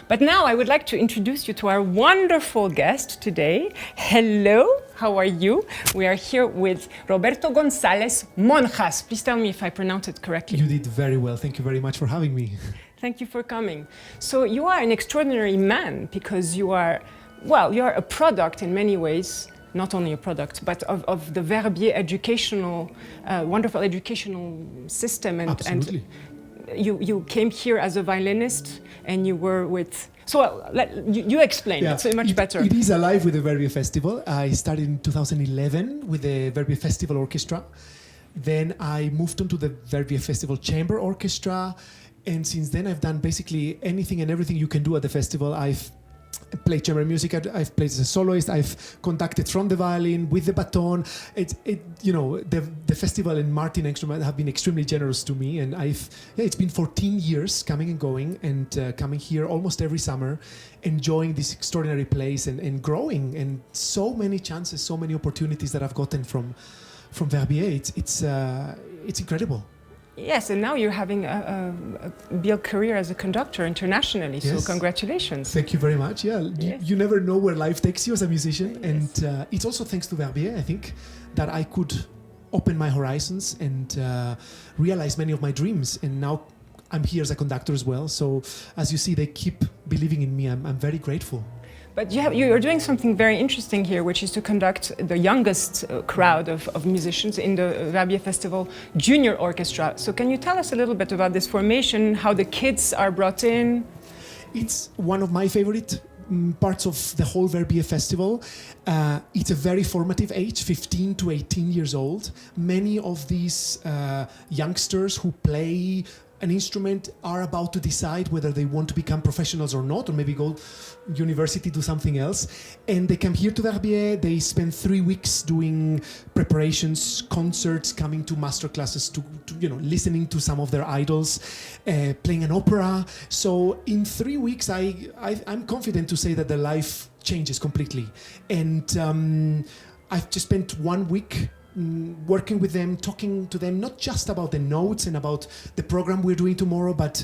But now I would like to introduce you to our wonderful guest today. Hello, how are you? We are here with Roberto González-Monjas. Please tell me if I pronounce it correctly. You did very well. Thank you very much for having me. Thank you for coming. So you are an extraordinary man because you are a product in many ways, not only a product, but of the Verbier educational, wonderful educational system. Absolutely. And you came here as a violinist and you were with... So you explain, it's much better. It is alive with the Verbier Festival. I started in 2011 with the Verbier Festival Orchestra. Then I moved on to the Verbier Festival Chamber Orchestra. And since then I've done basically anything and everything you can do at the festival. I've played chamber music, I've played as a soloist, I've conducted from the violin, with the baton. The festival and Martin Engström have been extremely generous to me, and it's been 14 years coming and going, and coming here almost every summer, enjoying this extraordinary place and growing, and so many chances, so many opportunities that I've gotten from Verbier. It's incredible. Yes, and now you're having a real career as a conductor internationally, yes. So congratulations. Thank you very much. Yeah, yes. You never know where life takes you as a musician, yes. And it's also thanks to Verbier, I think, that I could open my horizons and realize many of my dreams, and now I'm here as a conductor as well. So as you see, they keep believing in me. I'm very grateful. But you're doing something very interesting here, which is to conduct the youngest crowd of musicians in the Verbier Festival Junior Orchestra. So can you tell us a little bit about this formation, how the kids are brought in? It's one of my favorite parts of the whole Verbier Festival. It's a very formative age, 15 to 18 years old. Many of these youngsters who play an instrument are about to decide whether they want to become professionals or not, or maybe go university, do something else. And they come here to Verbier, they spend 3 weeks doing preparations, concerts, coming to master classes, to listening to some of their idols, playing an opera. So in 3 weeks, I'm confident to say that their life changes completely. And I've just spent 1 week working with them, talking to them, not just about the notes and about the program we're doing tomorrow, but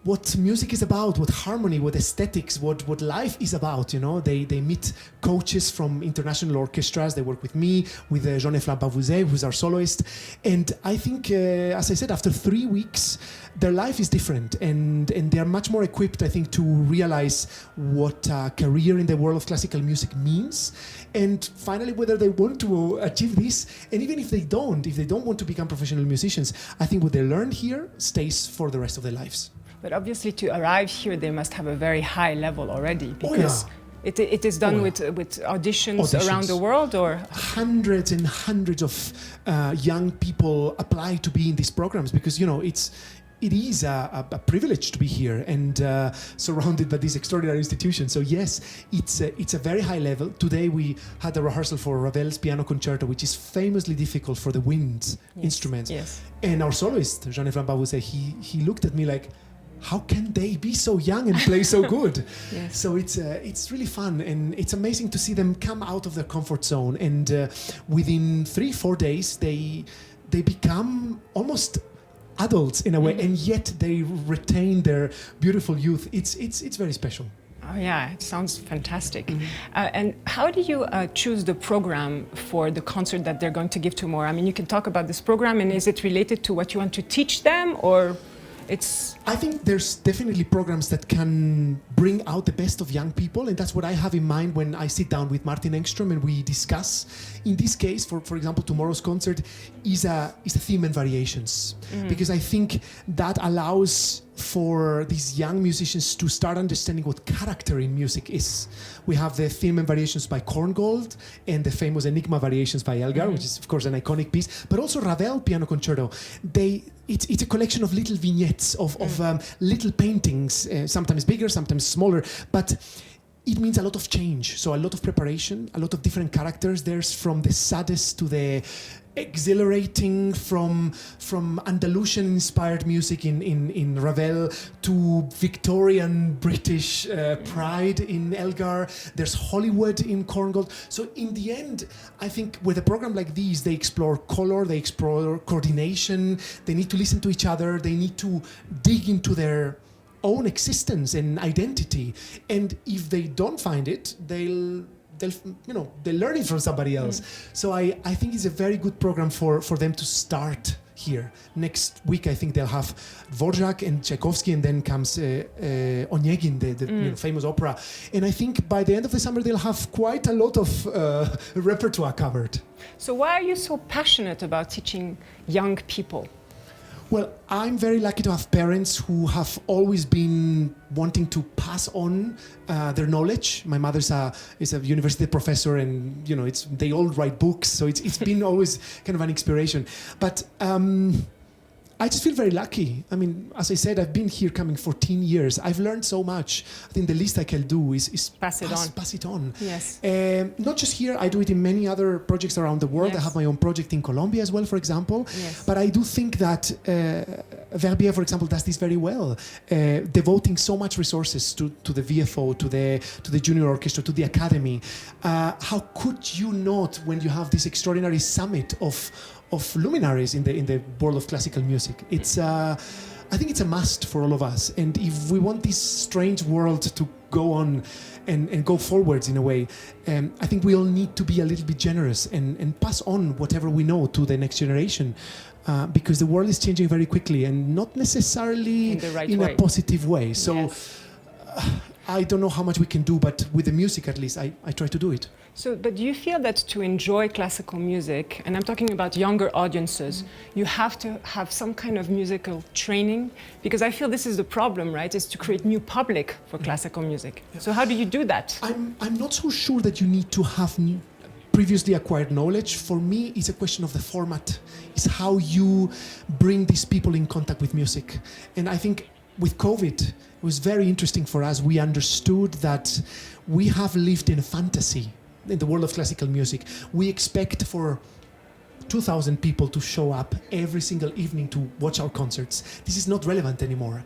what music is about, what harmony, what aesthetics, what life is about. They meet coaches from international orchestras. They work with me, with Jean-Efla Bavouzet, who's our soloist. And I think, as I said, after 3 weeks, their life is different, and they are much more equipped, I think, to realize what a career in the world of classical music means, and finally whether they want to achieve this. And even if they don't want to become professional musicians, I think what they learn here stays for the rest of their lives. But obviously to arrive here, they must have a very high level already, because it is done with auditions around the world, or hundreds and hundreds of young people apply to be in these programs, because it is a privilege to be here and surrounded by this extraordinary institution. So yes, it's a very high level. Today we had a rehearsal for Ravel's Piano Concerto, which is famously difficult for the wind instruments. Yes. And our soloist, Jean-Efla Bavouzet, he looked at me like, how can they be so young and play so good? Yes. So it's really fun, and it's amazing to see them come out of their comfort zone, and within 3-4 days they become almost adults in a way, and yet they retain their beautiful youth. It's very special. Oh yeah, it sounds fantastic. And how do you choose the program for the concert that they're going to give tomorrow? I mean, you can talk about this program, and is it related to what you want to teach them, or I think there's definitely programs that can bring out the best of young people, and that's what I have in mind when I sit down with Martin Engström and we discuss. In this case, for example, tomorrow's concert is a theme and variations, because I think that allows for these young musicians to start understanding what character in music is. We have the theme and variations by Korngold and the famous Enigma variations by Elgar, which is of course an iconic piece, but also Ravel Piano Concerto. It's a collection of little vignettes of little paintings, sometimes bigger, sometimes smaller, but it means a lot of change. So a lot of preparation, a lot of different characters. There's from the saddest to the exhilarating, from Andalusian-inspired music in Ravel to Victorian British pride in Elgar. There's Hollywood in Korngold. So in the end, I think with a program like these, they explore color, they explore coordination, they need to listen to each other, they need to dig into their own existence and identity. And if they don't find it, they'll learn it from somebody else. So I think it's a very good program for them to start here. Next week, I think they'll have Dvorak and Tchaikovsky, and then comes Onegin, the famous opera. And I think by the end of the summer, they'll have quite a lot of repertoire covered. So why are you so passionate about teaching young people? Well, I'm very lucky to have parents who have always been wanting to pass on their knowledge. My mother is a university professor, and they all write books, so it's been always kind of an inspiration. But I just feel very lucky. I mean, as I said, I've been here coming 14 years. I've learned so much. I think the least I can do is pass it on. Yes. Not just here, I do it in many other projects around the world. Yes. I have my own project in Colombia as well, for example. Yes. But I do think that Verbier, for example, does this very well, devoting so much resources to the VFO, to the junior orchestra, to the academy. How could you not, when you have this extraordinary summit of luminaries in the world of classical music? It's I think it's a must for all of us, and if we want this strange world to go on and go forwards in a way, I think we all need to be a little bit generous and pass on whatever we know to the next generation, because the world is changing very quickly and not necessarily in a positive way. So yes. I don't know how much we can do, but with the music at least I try to do it. So, but do you feel that to enjoy classical music, and I'm talking about younger audiences, you have to have some kind of musical training? Because I feel this is the problem, right? Is to create new public for classical music. Yeah. So how do you do that? I'm not so sure that you need to have previously acquired knowledge. For me, it's a question of the format. It's how you bring these people in contact with music. And I think with COVID, it was very interesting for us. We understood that we have lived in a fantasy in the world of classical music. We expect for 2,000 people to show up every single evening to watch our concerts. This is not relevant anymore.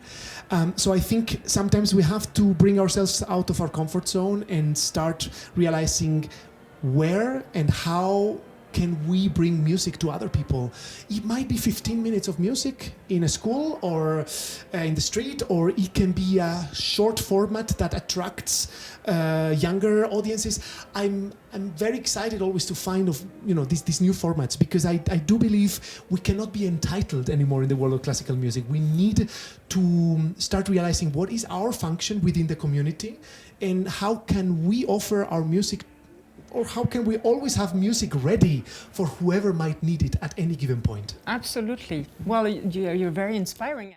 So I think sometimes we have to bring ourselves out of our comfort zone and start realizing where and how can we bring music to other people. It might be 15 minutes of music in a school or in the street, or it can be a short format that attracts younger audiences. I'm very excited always to find these new formats, because I do believe we cannot be entitled anymore in the world of classical music. We need to start realizing what is our function within the community, and how can we offer our music, or how can we always have music ready for whoever might need it at any given point? Absolutely. Well, you're very inspiring.